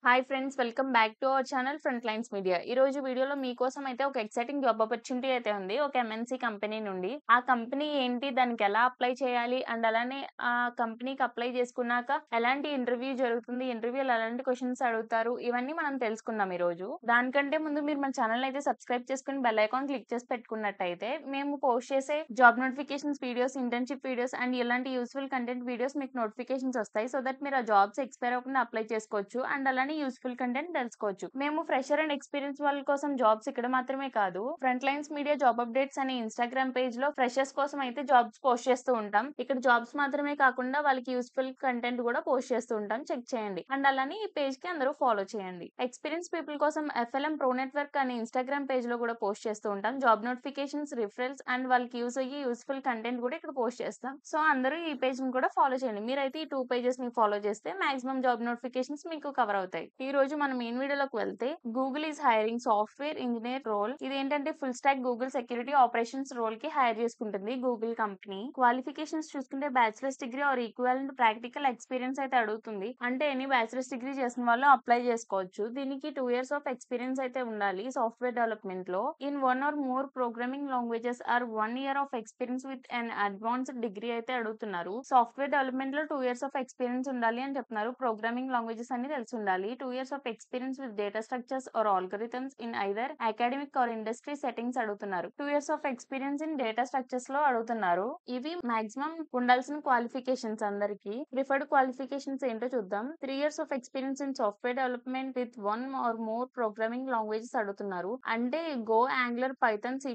Hi friends, welcome back to our channel front lines media. ఈ రోజు వీడియోలో మీకోసం అయితే ఒక ఎక్సైటింగ్ జాబ్ ఆపర్చునిటీ అయితే ఉంది. ఒక ఎంఎన్సీ కంపెనీ నుండి. ఆ కంపెనీ ఏంటి, దానికి ఎలా అప్లై చేయాలి అండ్ అలానే ఆ కంపెనీకి అప్లై చేసుకున్నాక ఎలాంటి ఇంటర్వ్యూ జరుగుతుంది, ఇంటర్వ్యూలో ఎలాంటి క్వశ్చన్స్ అడుగుతారు, ఇవన్నీ మనం తెలుసుకుందాం ఈ రోజు. దానికంటే ముందు మీరు మన ఛానల్ అయితే సబ్స్క్రైబ్ చేసుకుని బెల్ ఐకాన్ క్లిక్ చేసి పెట్టుకున్నట్టయితే మేము పోస్ట్ చేసే job notifications videos, internship videos and ఇలాంటి యూస్ఫుల్ కంటెంట్ వీడియోస్ మీకు నోటిఫికేషన్స్ వస్తాయి. సో దట్ మీరు ఆ జాబ్స్ ఎక్స్పైర్ అవ్వకుండా అప్లై చేసుకోవచ్చు అండ్ అలానే యూస్ఫుల్ కంటెంట్ తెలుసుకోవచ్చు. మేము ఫ్రెషర్ అండ్ ఎక్స్పీరియన్స్ వాళ్ళ కోసం జాబ్స్ ఇక్కడ మాత్రమే కాదు, front lines media job updates అనే ఇన్స్టాగ్రామ్ పేజ్ లో ఫ్రెషర్స్ కోసం అయితే జాబ్స్ పోస్ట్ చేస్తూ ఉంటాం. ఇక్కడ జాబ్స్ మాత్రమే కాకుండా వాళ్ళకి యూస్ఫుల్ కంటెంట్ కూడా పోస్ట్ చేస్తూ ఉంటాం. చెక్ చేయండి అండ్ అలానే ఈ పేజ్ కి అందరూ ఫాలో చేయండి. ఎక్స్పీరియన్స్ పీపుల్ కోసం ఎఫ్ఎల్ఎం ప్రో నెట్వర్క్ అనే ఇన్స్టాగ్రామ్ పేజ్ లో కూడా పోస్ట్ చేస్తూ ఉంటాం. జాబ్ నోటిఫికేషన్స్, రిఫరల్స్ అండ్ వాళ్ళకి యూస్ అయ్యి యూస్ఫుల్ కంటెంట్ కూడా ఇక్కడ పోస్ట్ చేస్తాం. సో అందరూ ఈ పేజ్ ని కూడా ఫాలో చేయండి. మీరైతే ఈ 2 పేజెస్ ని ఫాలో చేస్తే మాక్సిమం జాబ్ నోటిఫికేషన్స్ మీకు కవర్ అవుతాయి. ఈ రోజు మనం మెయిన్ వీడియోలోకి వెళ్తే, Google is hiring software engineer role. ఇది ఏంటంటే full stack Google security operations role కి హైర్ చేసుకుంటుంది గూగుల్ కంపెనీ. క్వాలిఫికేషన్స్ చూసుకుంటే bachelor's degree or equivalent practical experience అయితే అడుగుతుంది. అంటే ఎనీ బ్యాచిలర్స్ డిగ్రీ చేసిన వాళ్ళు అప్లై చేసుకోవచ్చు. దీనికి 2 years ఆఫ్ ఎక్స్పీరియన్స్ అయితే ఉండాలి సాఫ్ట్వేర్ డెవలప్మెంట్ లో. In 1 or more programming languages or 1 year of experience with an advanced degree అయితే అడుగుతున్నారు. సాఫ్ట్వేర్ డెవలప్మెంట్ లో 2 years ఆఫ్ ఎక్స్పీరియన్స్ ఉండాలి అని చెప్తున్నారు. ప్రోగ్రామింగ్ లాంగ్వేజెస్ అన్ని తెలిసి ఉండాలి. 2 years of experience with data structures or algorithms in either academic or industry settings అడుగుతున్నారు. 2 years of experience in data structures లో అడుగుతున్నారు. ఇవి మాక్సిమం ఉండాల్సిన క్వాలిఫికేషన్స్. అందరికి ప్రిఫర్డ్ క్వాలిఫికేషన్స్ ఏంటో చూద్దాం. 3 years of experience in software development with 1 or more programming languages అడుగుతున్నారు. అంటే గో, యాంగులర్, పైథాన్, C++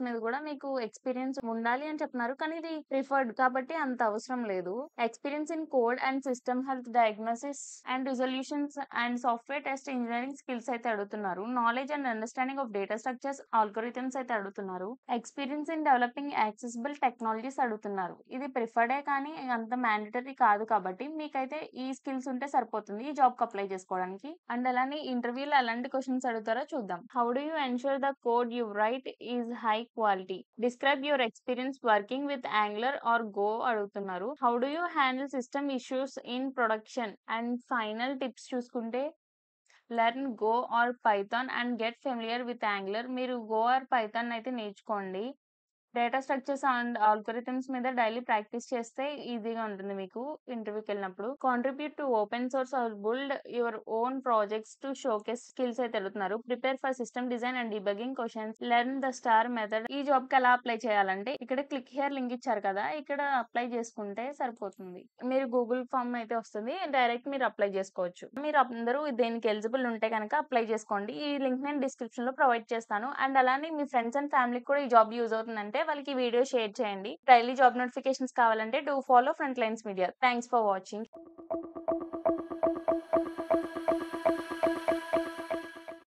మీద కూడా మీకు ఎక్స్పీరియన్స్ ఉండాలి అని చెప్తున్నారు. కానీ ఇది ప్రిఫర్డ్ కాబట్టి అంత అవసరం లేదు. Experience in code and system health diagnosis and resolutions and software test engineering skills అయితే అడుగుతున్నారు. Knowledge and understanding of data structures, algorithms అయితే అడుగుతున్నారు. Experience in developing accessible technologies అడుగుతున్నారు. ఇది ప్రిఫర్డే కానీ అంత మ్యాండేటరీ కాదు కాబట్టి మీకైతే ఈ స్కిల్స్ ఉంటే సరిపోతుంది ఈ జాబ్ కి అప్లై చేసుకోవడానికి. అండ్ అలానే ఇంటర్వ్యూలో ఎలాంటి క్వశ్చన్స్ అడుగుతారో చూద్దాం. How do you ensure the code you write is high quality? Describe your experience working with Angular or Go అడుగుతున్నారు. How do you handle system issues in production? And final tips చూసుకుంటే, learn Go or Python and get familiar with Angular. మీరు Go or Python అయితే నేర్చుకోండి. Data structures and algorithms మీద daily practice చేస్తే ఈజీగా ఉంటుంది మీకు ఇంటర్వ్యూకి వెళ్ళినప్పుడు. Contribute to open source or build your own projects to showcase skills అయితే అడుగుతున్నారు. Prepare for system design and debugging questions. Learn the STAR method. ఈ జాబ్ కి ఎలా అప్లై చేయాలంటే, ఇక్కడ క్లిక్ హియర్ లింక్ ఇచ్చారు కదా, ఇక్కడ అప్లై చేసుకుంటే సరిపోతుంది. మీరు గూగుల్ ఫామ్ అయితే వస్తుంది, డైరెక్ట్ మీరు అప్లై చేసుకోవచ్చు. మీరు అందరూ దేనికి ఎలిజిబుల్ ఉంటే కనుక అప్లై చేసుకోండి. ఈ లింక్ నేను డిస్క్రిప్షన్ లో ప్రొవైడ్ చేస్తాను. అండ్ అలానే మీ ఫ్రెండ్స్ అండ్ ఫ్యామిలీకి కూడా ఈ జాబ్ యూజ్ అవుతుందంటే వాళ్ళకి ఈ వీడియో షేర్ చేయండి. డైలీ జాబ్ నోటిఫికేషన్స్ కావాలంటే do follow front lines media. Thanks for watching.